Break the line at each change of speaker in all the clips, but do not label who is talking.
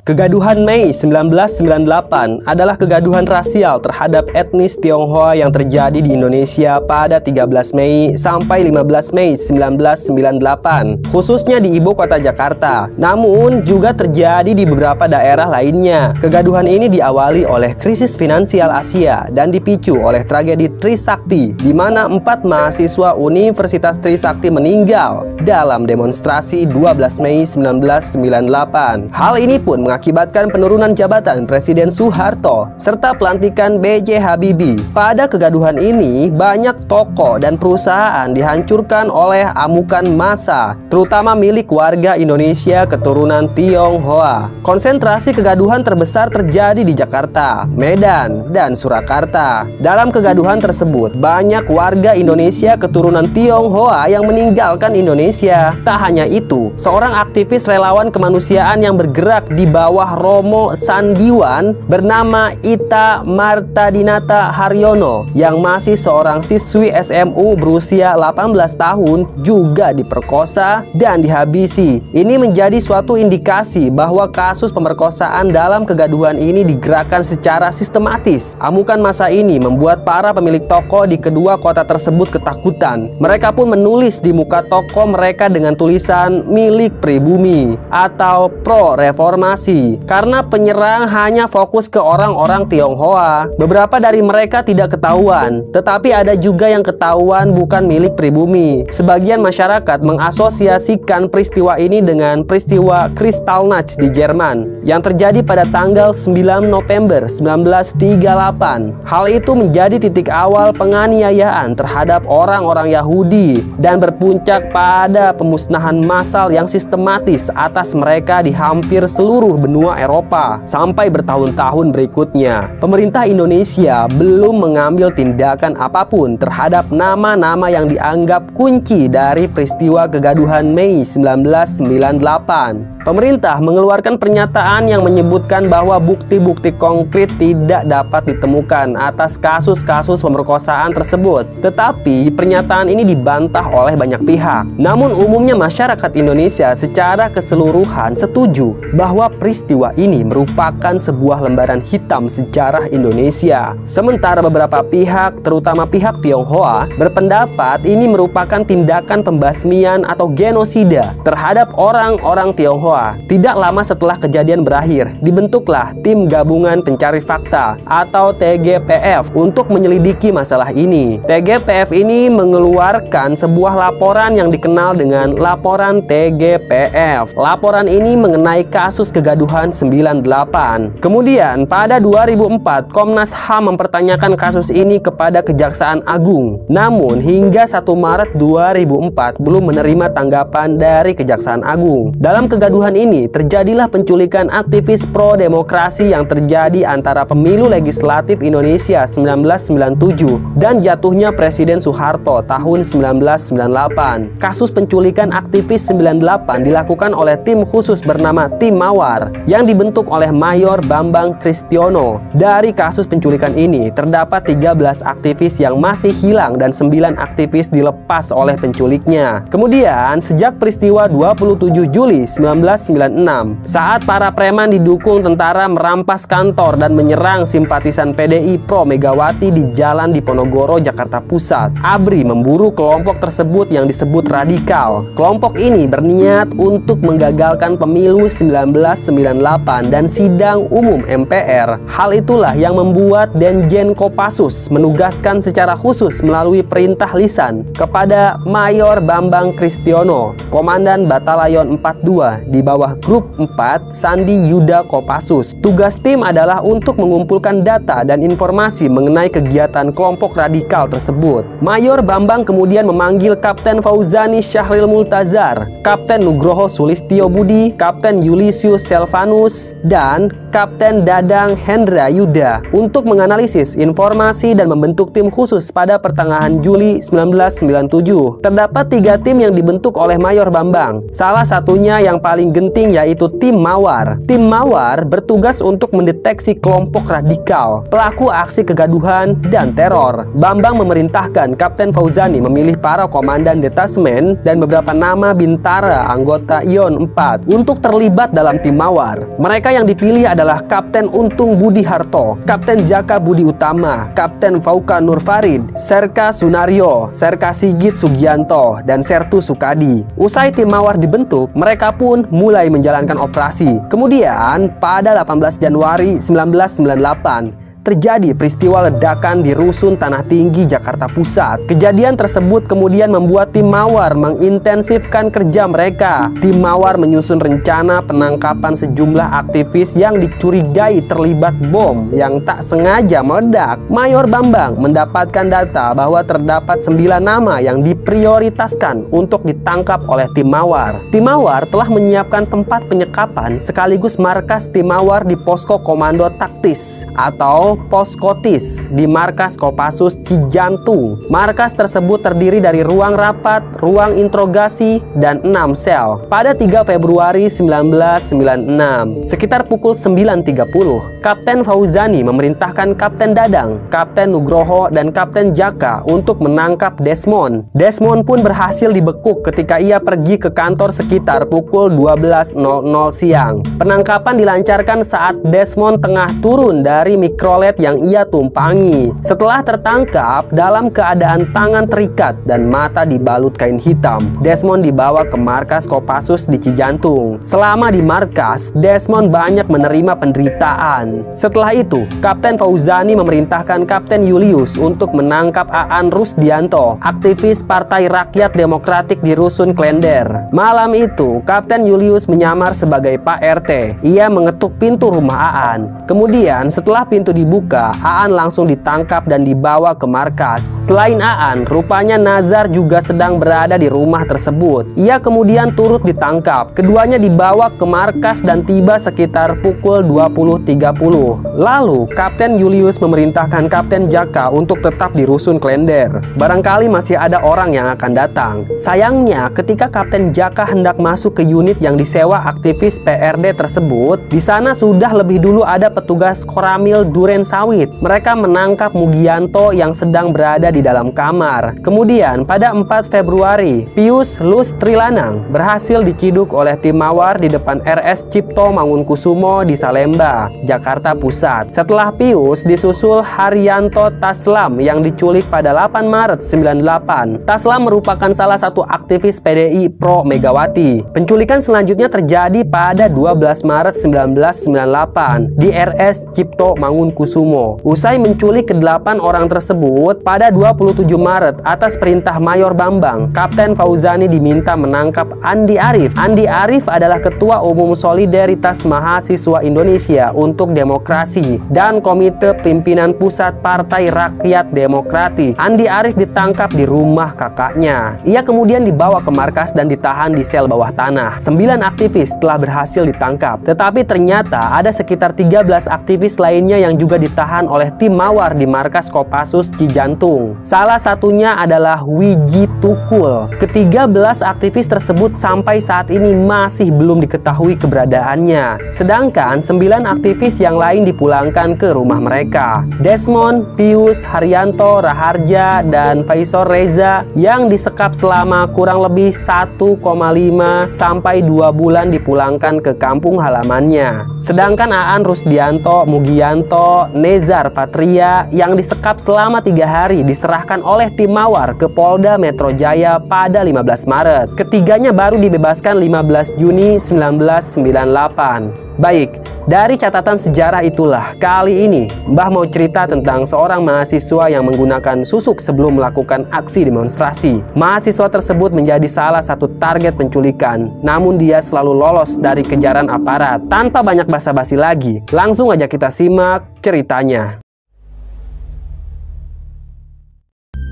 Kegaduhan Mei 1998 adalah kegaduhan rasial terhadap etnis Tionghoa yang terjadi di Indonesia pada 13 Mei sampai 15 Mei 1998, khususnya di ibu kota Jakarta. Namun juga terjadi di beberapa daerah lainnya. Kegaduhan ini diawali oleh krisis finansial Asia dan dipicu oleh tragedi Trisakti, di mana 4 mahasiswa Universitas Trisakti meninggal dalam demonstrasi 12 Mei 1998. Hal ini pun mengakibatkan penurunan jabatan Presiden Soeharto serta pelantikan B.J. Habibie. Pada kegaduhan ini, banyak toko dan perusahaan dihancurkan oleh amukan massa, terutama milik warga Indonesia keturunan Tionghoa. Konsentrasi kegaduhan terbesar terjadi di Jakarta, Medan, dan Surakarta. Dalam kegaduhan tersebut, banyak warga Indonesia keturunan Tionghoa yang meninggalkan Indonesia. Tak hanya itu, seorang aktivis relawan kemanusiaan yang bergerak di bawah Romo Sandiwan bernama Ita Martadinata Haryono yang masih seorang siswi SMU berusia 18 tahun juga diperkosa dan dihabisi. Ini menjadi suatu indikasi bahwa kasus pemerkosaan dalam kegaduhan ini digerakkan secara sistematis. Amukan massa ini membuat para pemilik toko di kedua kota tersebut ketakutan. Mereka pun menulis di muka toko mereka dengan tulisan milik pribumi atau pro reformasi, karena penyerang hanya fokus ke orang-orang Tionghoa. Beberapa dari mereka tidak ketahuan, tetapi ada juga yang ketahuan bukan milik pribumi. Sebagian masyarakat mengasosiasikan peristiwa ini dengan peristiwa Kristallnacht di Jerman yang terjadi pada tanggal 9 November 1938. Hal itu menjadi titik awal penganiayaan terhadap orang-orang Yahudi dan berpuncak pada pemusnahan massal yang sistematis atas mereka di hampir seluruh benua Eropa sampai bertahun-tahun berikutnya. Pemerintah Indonesia belum mengambil tindakan apapun terhadap nama-nama yang dianggap kunci dari peristiwa kegaduhan Mei 1998. Pemerintah mengeluarkan pernyataan yang menyebutkan bahwa bukti-bukti konkret tidak dapat ditemukan atas kasus-kasus pemerkosaan tersebut. Tetapi pernyataan ini dibantah oleh banyak pihak. Namun umumnya masyarakat Indonesia secara keseluruhan setuju bahwa peristiwa ini merupakan sebuah lembaran hitam sejarah Indonesia. Sementara beberapa pihak, terutama pihak Tionghoa, berpendapat ini merupakan tindakan pembasmian atau genosida terhadap orang-orang Tionghoa. Tidak lama setelah kejadian berakhir, dibentuklah Tim Gabungan Pencari Fakta atau TGPF untuk menyelidiki masalah ini. TGPF ini mengeluarkan sebuah laporan yang dikenal dengan Laporan TGPF. Laporan ini mengenai kasus kegaduhan 98. Kemudian pada 2004, Komnas HAM mempertanyakan kasus ini kepada Kejaksaan Agung. Namun hingga 1 Maret 2004 belum menerima tanggapan dari Kejaksaan Agung. Dalam kegaduhan ini terjadilah penculikan aktivis pro-demokrasi yang terjadi antara pemilu legislatif Indonesia 1997 dan jatuhnya Presiden Soeharto tahun 1998. Kasus penculikan aktivis 98 dilakukan oleh tim khusus bernama Tim Mawar yang dibentuk oleh Mayor Bambang Kristiono. Dari kasus penculikan ini terdapat 13 aktivis yang masih hilang dan 9 aktivis dilepas oleh penculiknya. Kemudian sejak peristiwa 27 Juli 1996 saat para preman didukung tentara merampas kantor dan menyerang simpatisan PDI pro Megawati di Jalan Diponegoro, Jakarta Pusat, ABRI memburu kelompok tersebut yang disebut radikal. Kelompok ini berniat untuk menggagalkan pemilu 1998 dan sidang umum MPR. Hal itulah yang membuat Denjen Kopassus menugaskan secara khusus melalui perintah lisan kepada Mayor Bambang Kristiono, Komandan Batalion 42 di bawah Grup 4 Sandi Yuda Kopassus. Tugas tim adalah untuk mengumpulkan data dan informasi mengenai kegiatan kelompok radikal tersebut. Mayor Bambang kemudian memanggil Kapten Fauzani Syahril Multazar, Kapten Nugroho Sulistyo Budi, Kapten Yulisius Selvanus, dan Kapten Dadang Hendra Yuda untuk menganalisis informasi dan membentuk tim khusus pada pertengahan Juli 1997. Terdapat 3 tim yang dibentuk oleh Mayor Bambang. Salah satunya yang paling genting yaitu tim Mawar. Tim Mawar bertugas untuk mendeteksi kelompok radikal, pelaku aksi kegaduhan dan teror. Bambang memerintahkan Kapten Fauzani memilih para komandan detasmen dan beberapa nama bintara anggota Ion 4 untuk terlibat dalam tim Mawar. Mereka yang dipilih adalah Kapten Untung Budi Harto, Kapten Jaka Budi Utama, Kapten Fauka Nur Farid, Serka Sunario, Serka Sigit Sugianto, dan Sertu Sukadi. Usai tim Mawar dibentuk, mereka pun mulai menjalankan operasi. Kemudian, pada 18 Januari 1998, terjadi peristiwa ledakan di Rusun Tanah Tinggi, Jakarta Pusat. Kejadian tersebut kemudian membuat tim Mawar mengintensifkan kerja mereka. Tim Mawar menyusun rencana penangkapan sejumlah aktivis yang dicurigai terlibat bom yang tak sengaja meledak. Mayor Bambang mendapatkan data bahwa terdapat 9 nama yang diprioritaskan untuk ditangkap oleh tim Mawar. Tim Mawar telah menyiapkan tempat penyekapan sekaligus markas tim Mawar di Posko Komando Taktis atau Poskotis di markas Kopassus Cijantung. Markas tersebut terdiri dari ruang rapat, ruang interogasi, dan 6 sel. Pada 3 Februari 1996, sekitar pukul 9.30, Kapten Fauzani memerintahkan Kapten Dadang, Kapten Nugroho, dan Kapten Jaka untuk menangkap Desmond. Desmond pun berhasil dibekuk ketika ia pergi ke kantor sekitar pukul 12.00 siang. Penangkapan dilancarkan saat Desmond tengah turun dari mikrolet yang ia tumpangi. Setelah tertangkap dalam keadaan tangan terikat dan mata dibalut kain hitam, Desmond dibawa ke markas Kopassus di Cijantung. Selama di markas, Desmond banyak menerima penderitaan. Setelah itu, Kapten Fauzani memerintahkan Kapten Julius untuk menangkap Aan Rusdianto, aktivis Partai Rakyat Demokratik di Rusun Klender. Malam itu, Kapten Julius menyamar sebagai Pak RT. Ia mengetuk pintu rumah Aan. Kemudian, setelah pintu dibuka, Aan langsung ditangkap dan dibawa ke markas. Selain Aan, rupanya Nazar juga sedang berada di rumah tersebut. Ia kemudian turut ditangkap. Keduanya dibawa ke markas dan tiba sekitar pukul 20.30. Lalu, Kapten Julius memerintahkan Kapten Jaka untuk tetap di Rusun Klender. Barangkali masih ada orang yang akan datang. Sayangnya, ketika Kapten Jaka hendak masuk ke unit yang disewa aktivis PRD tersebut, di sana sudah lebih dulu ada petugas Koramil Duren Sawit. Mereka menangkap Mugianto yang sedang berada di dalam kamar. Kemudian pada 4 Februari, Pius Lus Trilanang berhasil diciduk oleh tim Mawar di depan RS Cipto Mangunkusumo di Salemba, Jakarta Pusat. Setelah Pius disusul Haryanto Taslam yang diculik pada 8 Maret 98. Taslam merupakan salah satu aktivis PDI pro Megawati. Penculikan selanjutnya terjadi pada 12 Maret 1998 di RS Cipto Mangunkusumo. Usai menculik ke-8 orang tersebut, pada 27 Maret atas perintah Mayor Bambang, Kapten Fauzani diminta menangkap Andi Arief. Andi Arief adalah Ketua Umum Solidaritas Mahasiswa Indonesia untuk Demokrasi dan Komite Pimpinan Pusat Partai Rakyat Demokratik. Andi Arief ditangkap di rumah kakaknya. Ia kemudian dibawa ke markas dan ditahan di sel bawah tanah. 9 aktivis telah berhasil ditangkap, tetapi ternyata ada sekitar 13 aktivis lainnya yang juga ditahan oleh tim Mawar di markas Kopassus Cijantung. Salah satunya adalah Wiji Tukul. Ke-13 aktivis tersebut sampai saat ini masih belum diketahui keberadaannya. Sedangkan 9 aktivis yang lain dipulangkan ke rumah mereka. Desmond, Pius, Haryanto, Raharja, dan Faisal Reza yang disekap selama kurang lebih 1,5 sampai 2 bulan dipulangkan ke kampung halamannya. Sedangkan Aan Rusdianto, Mugianto, Nezar Patria yang disekap selama 3 hari diserahkan oleh tim Mawar ke Polda Metro Jaya pada 15 Maret. Ketiganya baru dibebaskan 15 Juni 1998. Baik, dari catatan sejarah itulah kali ini Mbah mau cerita tentang seorang mahasiswa yang menggunakan susuk sebelum melakukan aksi demonstrasi. Mahasiswa tersebut menjadi salah satu target penculikan, namun dia selalu lolos dari kejaran aparat. Tanpa banyak basa-basi lagi, langsung aja kita simak ceritanya.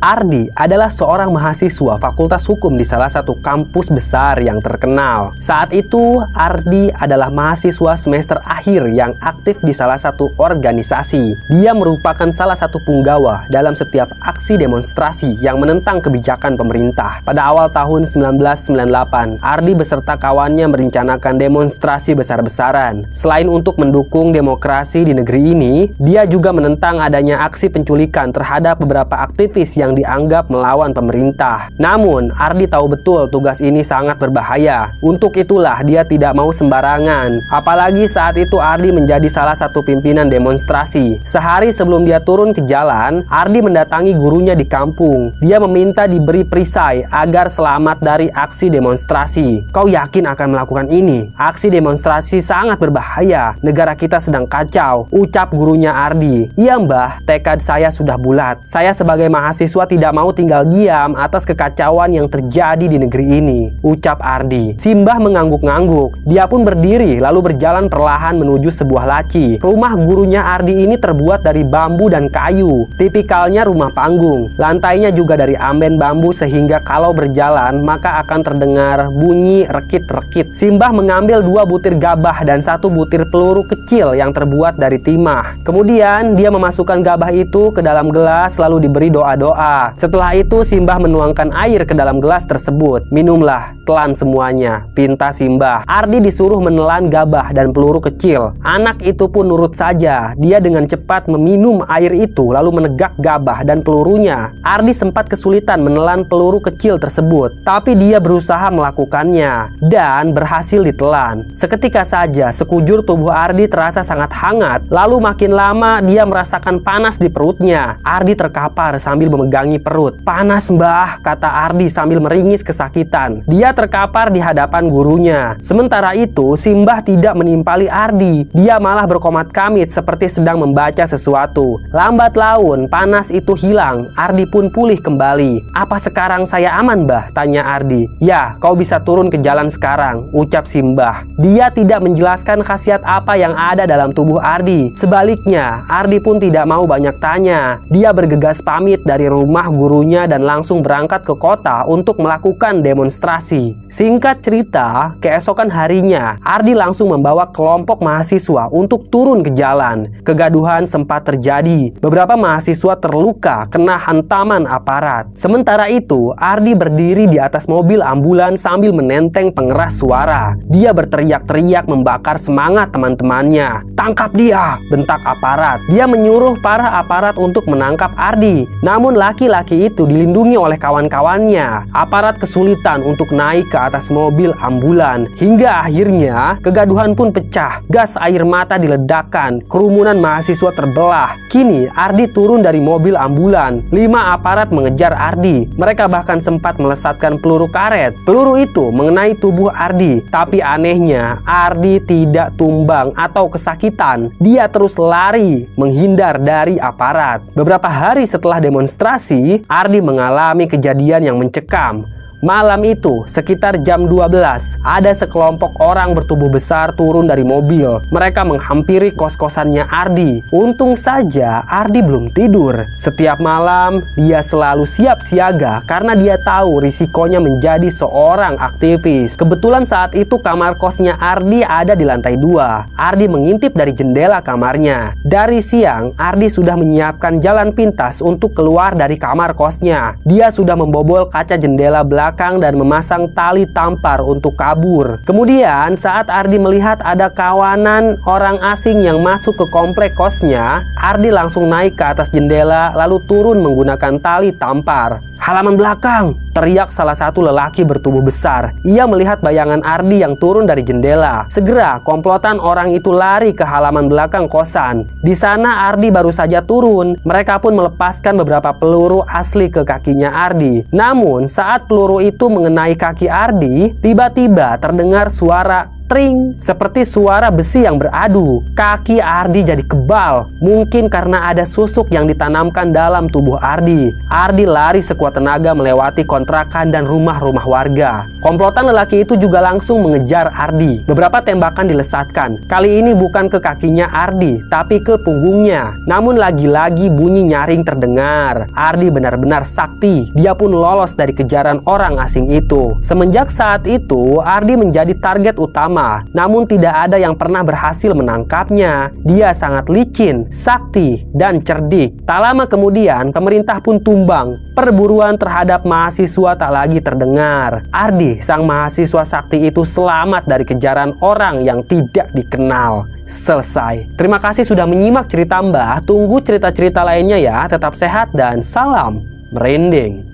Ardi adalah seorang mahasiswa Fakultas Hukum di salah satu kampus besar yang terkenal. Saat itu, Ardi adalah mahasiswa semester akhir yang aktif di salah satu organisasi. Dia merupakan salah satu punggawa dalam setiap aksi demonstrasi yang menentang kebijakan pemerintah. Pada awal tahun 1998, Ardi beserta kawannya merencanakan demonstrasi besar-besaran. Selain untuk mendukung demokrasi di negeri ini, dia juga menentang adanya aksi penculikan terhadap beberapa aktivis yang dianggap melawan pemerintah. Namun, Ardi tahu betul tugas ini sangat berbahaya. Untuk itulah dia tidak mau sembarangan. Apalagi saat itu Ardi menjadi salah satu pimpinan demonstrasi. Sehari sebelum dia turun ke jalan, Ardi mendatangi gurunya di kampung. Dia meminta diberi perisai agar selamat dari aksi demonstrasi. "Kau yakin akan melakukan ini? Aksi demonstrasi sangat berbahaya. Negara kita sedang kacau," ucap gurunya Ardi. "Iya mbah, tekad saya sudah bulat. Saya sebagai mahasiswa tidak mau tinggal diam atas kekacauan yang terjadi di negeri ini," ucap Ardi. Si mbah mengangguk-ngangguk. Dia pun berdiri lalu berjalan perlahan menuju sebuah laci. Rumah gurunya Ardi ini terbuat dari bambu dan kayu. Tipikalnya rumah panggung. Lantainya juga dari amben bambu sehingga kalau berjalan maka akan terdengar bunyi rekit-rekit. Si mbah mengambil 2 butir gabah dan 1 butir peluru kecil yang terbuat dari timah. Kemudian dia memasukkan gabah itu ke dalam gelas lalu diberi doa-doa. Setelah itu Simbah menuangkan air ke dalam gelas tersebut. "Minumlah, telan semuanya," pinta Simbah. Ardi disuruh menelan gabah dan peluru kecil. Anak itu pun nurut saja. Dia dengan cepat meminum air itu lalu menegak gabah dan pelurunya. Ardi sempat kesulitan menelan peluru kecil tersebut, tapi dia berusaha melakukannya dan berhasil ditelan. Seketika saja sekujur tubuh Ardi terasa sangat hangat. Lalu makin lama dia merasakan panas di perutnya. Ardi terkapar sambil memegangi perut. "Panas mbah," kata Ardi sambil meringis kesakitan. Dia terkapar di hadapan gurunya. Sementara itu Simbah tidak menimpali Ardi. Dia malah berkomat kamit seperti sedang membaca sesuatu. Lambat laun panas itu hilang. Ardi pun pulih kembali. "Apa sekarang saya aman mbah?" tanya Ardi. "Ya, kau bisa turun ke jalan sekarang," ucap Simbah. Dia tidak menjelaskan khasiat apa yang ada dalam tubuh Ardi. Sebaliknya, Ardi pun tidak mau banyak tanya. Dia bergegas pamit dari rumah gurunya dan langsung berangkat ke kota untuk melakukan demonstrasi. Singkat cerita, keesokan harinya Ardi langsung membawa kelompok mahasiswa untuk turun ke jalan. Kegaduhan sempat terjadi. Beberapa mahasiswa terluka kena hantaman aparat. Sementara itu, Ardi berdiri di atas mobil ambulans sambil menenteng pengeras suara. Dia berteriak-teriak membakar semangat teman-temannya. "Tangkap dia!" bentak aparat. Dia menyuruh para aparat untuk menangkap Ardi. Namun laki-laki itu dilindungi oleh kawan-kawannya. Aparat kesulitan untuk naik ke atas mobil ambulan. Hingga akhirnya kegaduhan pun pecah. Gas air mata diledakkan. Kerumunan mahasiswa terbelah. Kini Ardi turun dari mobil ambulan. 5 aparat mengejar Ardi. Mereka bahkan sempat melesatkan peluru karet. Peluru itu mengenai tubuh Ardi. Tapi anehnya Ardi tidak tumbang atau kesakitan. Dia terus lari menghindar dari aparat. Beberapa hari setelah demonstrasi, Ardi mengalami kejadian yang mencekam. Malam itu, sekitar jam 12, ada sekelompok orang bertubuh besar turun dari mobil. Mereka menghampiri kos-kosannya Ardi. Untung saja Ardi belum tidur. Setiap malam, dia selalu siap siaga karena dia tahu risikonya menjadi seorang aktivis. Kebetulan saat itu kamar kosnya Ardi ada di lantai 2. Ardi mengintip dari jendela kamarnya. Dari siang, Ardi sudah menyiapkan jalan pintas untuk keluar dari kamar kosnya. Dia sudah membobol kaca jendela belakang dan memasang tali tampar untuk kabur. Kemudian saat Ardi melihat ada kawanan orang asing yang masuk ke komplek kosnya, Ardi langsung naik ke atas jendela lalu turun menggunakan tali tampar. "Halaman belakang!" teriak salah satu lelaki bertubuh besar. Ia melihat bayangan Ardi yang turun dari jendela. Segera komplotan orang itu lari ke halaman belakang kosan. Di sana Ardi baru saja turun. Mereka pun melepaskan beberapa peluru asli ke kakinya Ardi. Namun saat peluru itu mengenai kaki Ardi, tiba-tiba terdengar suara tring, seperti suara besi yang beradu. Kaki Ardi jadi kebal, mungkin karena ada susuk yang ditanamkan dalam tubuh Ardi. Ardi lari sekuat tenaga melewati kontrakan dan rumah-rumah warga. Komplotan lelaki itu juga langsung mengejar Ardi. Beberapa tembakan dilesatkan. Kali ini bukan ke kakinya Ardi, tapi ke punggungnya. Namun lagi-lagi bunyi nyaring terdengar. Ardi benar-benar sakti. Dia pun lolos dari kejaran orang asing itu. Semenjak saat itu, Ardi menjadi target utama. Namun tidak ada yang pernah berhasil menangkapnya. Dia sangat licin, sakti, dan cerdik. Tak lama kemudian, pemerintah pun tumbang. Perburuan terhadap mahasiswa tak lagi terdengar. Ardi, sang mahasiswa sakti itu selamat dari kejaran orang yang tidak dikenal. Selesai. Terima kasih sudah menyimak cerita Mbah. Tunggu cerita-cerita lainnya ya. Tetap sehat dan salam merinding.